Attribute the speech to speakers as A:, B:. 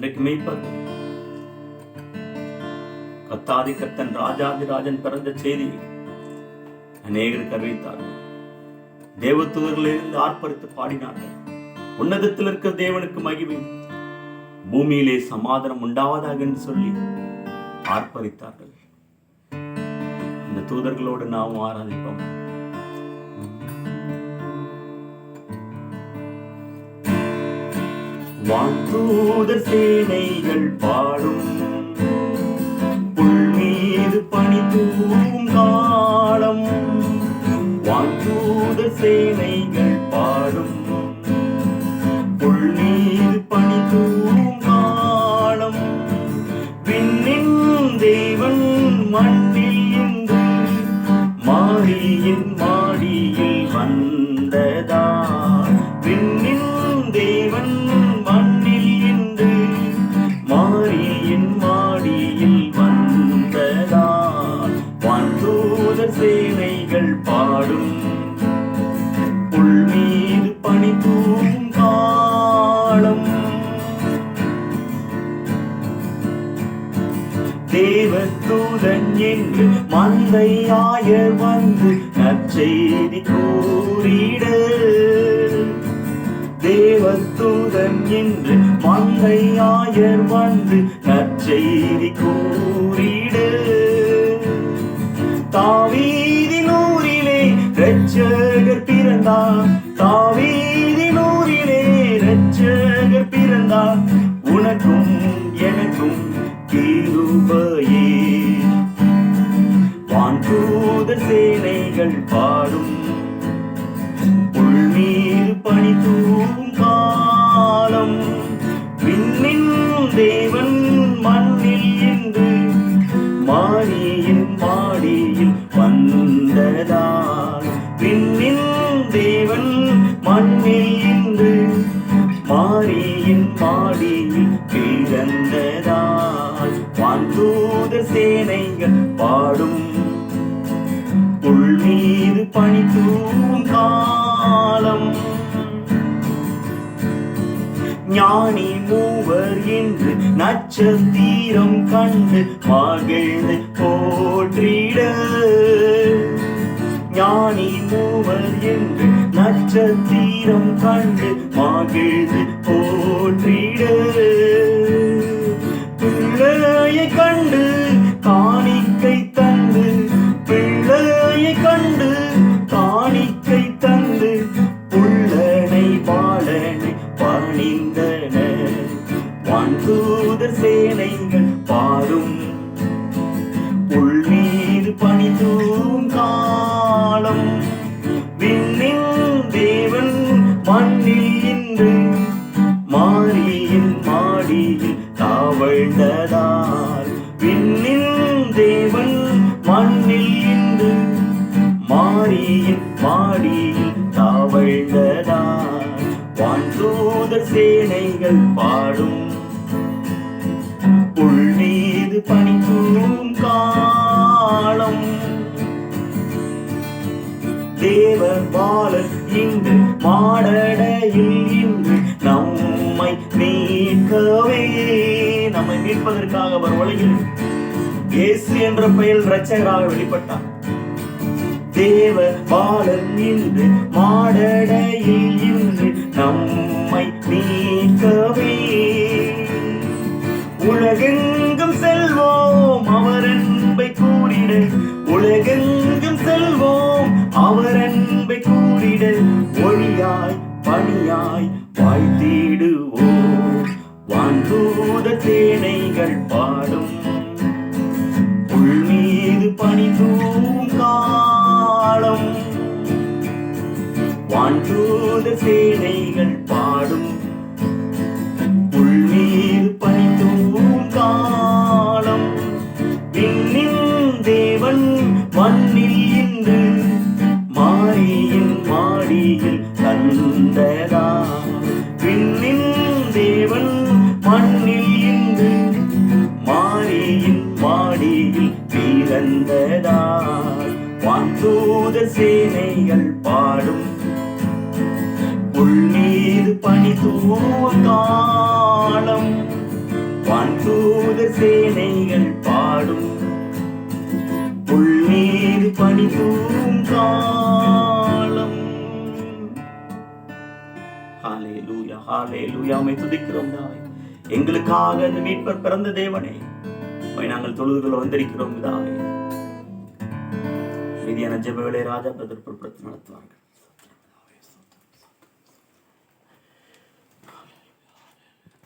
A: அன்றைக்கு மேய்ப்பர்கள் கத்தாதி கத்தன் ராஜாதி ராஜன் பிறந்த செய்தி அநேகருக்கு அறிவித்தார்கள். தேவதூதர்களிலிருந்து ஆர்ப்பரித்து பாடினார்கள். உன்னதத்தில் இருக்க தேவனுக்கு மகிமை, பூமியிலே சமாதானம் உண்டாவதாக என்று சொல்லி ஆர்ப்பரித்தார்கள். இந்த தூதர்களோடு நாம் ஆராதிப்போம். வான்தூதர் சேனைகள் பாடும், புல் மீது பனி தூவும் காலம். வான்தூதர் சேனைகள் பாடும், புல் மீது பனி தூவும் காலம். விண்ணின் தேவன் மண்ணில் இன்று மாடியின் மாடியில் வந்ததால். விண்ணின் தேவன் மண்ணில் இன்று மாரியின் மாடியில் வந்ததால். வான்தூதர் சேனைகள் பாடும், புல் மீது பனி தூவும் காலம். தேவதூதன் என்று மந்தையாயர் வந்து நற்செய்தி கூறிட. தேவதூதன் என்று மந்தையாயர் வந்து நற்செய்தி கூறிட. தாவீதின் ஊரிலே இரட்சகர் பிறந்தார். தாவீதின் ஊரிலே இரட்சகர் பிறந்தார். உனக்கும் எனக்கும் கிருபையே. வான்தூதர் சேனைகள் பாடும், புல் மீது பனி தூவும் காலம். விண்ணின் தேவன் மண்ணில் இன்று மாரியின் மாடியில் வந்ததால். விண்ணின் தேவன் மண்ணில் இன்று மாரியின் மாடியில் பிறந்ததால். வான்தூதர் சேனைகள் பாடும், புல் மீது பனி தூவும் காலம். ஞானி மூவர் என்று நட்சத்திரம் கண்டு மகிழ்ந்து போற்றிட. ஞானி மூவர் என்று நட்சத்திரம் கண்டு மகிழ்ந்து போற்றிட. பிள்ளையை கண்டு காணிக்கை தந்து, பிள்ளையை கண்டு காணிக்கை தந்து, புள்ளனை பாலனை பணிந்தனர். வான்தூதர் சேனைகள் பாடும், புல் மீது பனி தூவும் காலம். விண்ணின் தேவன் மண்ணில் இன்று மாரியின் மாடியில் தவழ்ந்ததால். விண்ணின் தேவன் மண்ணில் இன்று மாரியின் மாடியில் தவழ்ந்ததால். வான்தூதர் சேனைகள் பாடும், புல் மீது பனி தூவும் காலம். தேவ பாலன் இன்று மாடடையில் இன்று நம்மை மீட்கவே. நம்மை மீட்பதற்காக அவர் உலகில் இயேசு என்ற பெயர் இரட்சகராக வெளிப்பட்டார். தேவ பாலன் இன்று மாடடையில் இன்று நம்மை மீட்கவே. உலகெங்கும் செல்வோம் அவர் அன்பை கூறிட. உலகெங்கும் செல்வோம் அவர் அன்பை கூறிட. ஒளியாய் பணியாய் வாழ்த்திடுவோம். வான்தூதர் சேனைகள் பாடும், புல் மீது பனி தூவும் காலம். வான்தூதர் சேனைகள் பாடும், புல் மீது பனி தூவும் காலம். விண்ணின் தேவன் மண்ணில் இன்று மாரியின் மாடியில் வந்ததால். விண்ணின் தேவன் மண்ணில் இன்று மாரியின் மாடியில் பிறந்ததால். வான்தூதர் சேனைகள் பாடும், புல் மீது பனி தூவும் காலம். சேனைகள் பாடும் புல்மீது பணிபூம் காலம். ஹல்லேலூயா, ஹல்லேலூயா. உம்மை துதிக்கிறோம் தாவே. எங்களுக்காக அந்த மீட்பர் பிறந்த தேவனே, உம்மை நாங்கள் தொழுதுகொள்ள வந்திருக்கிறோம் தாவே. மீதியான ஜெப வேளை ராஜா பிரதர் பொறுப்படுத்தி நடத்துவார்கள்.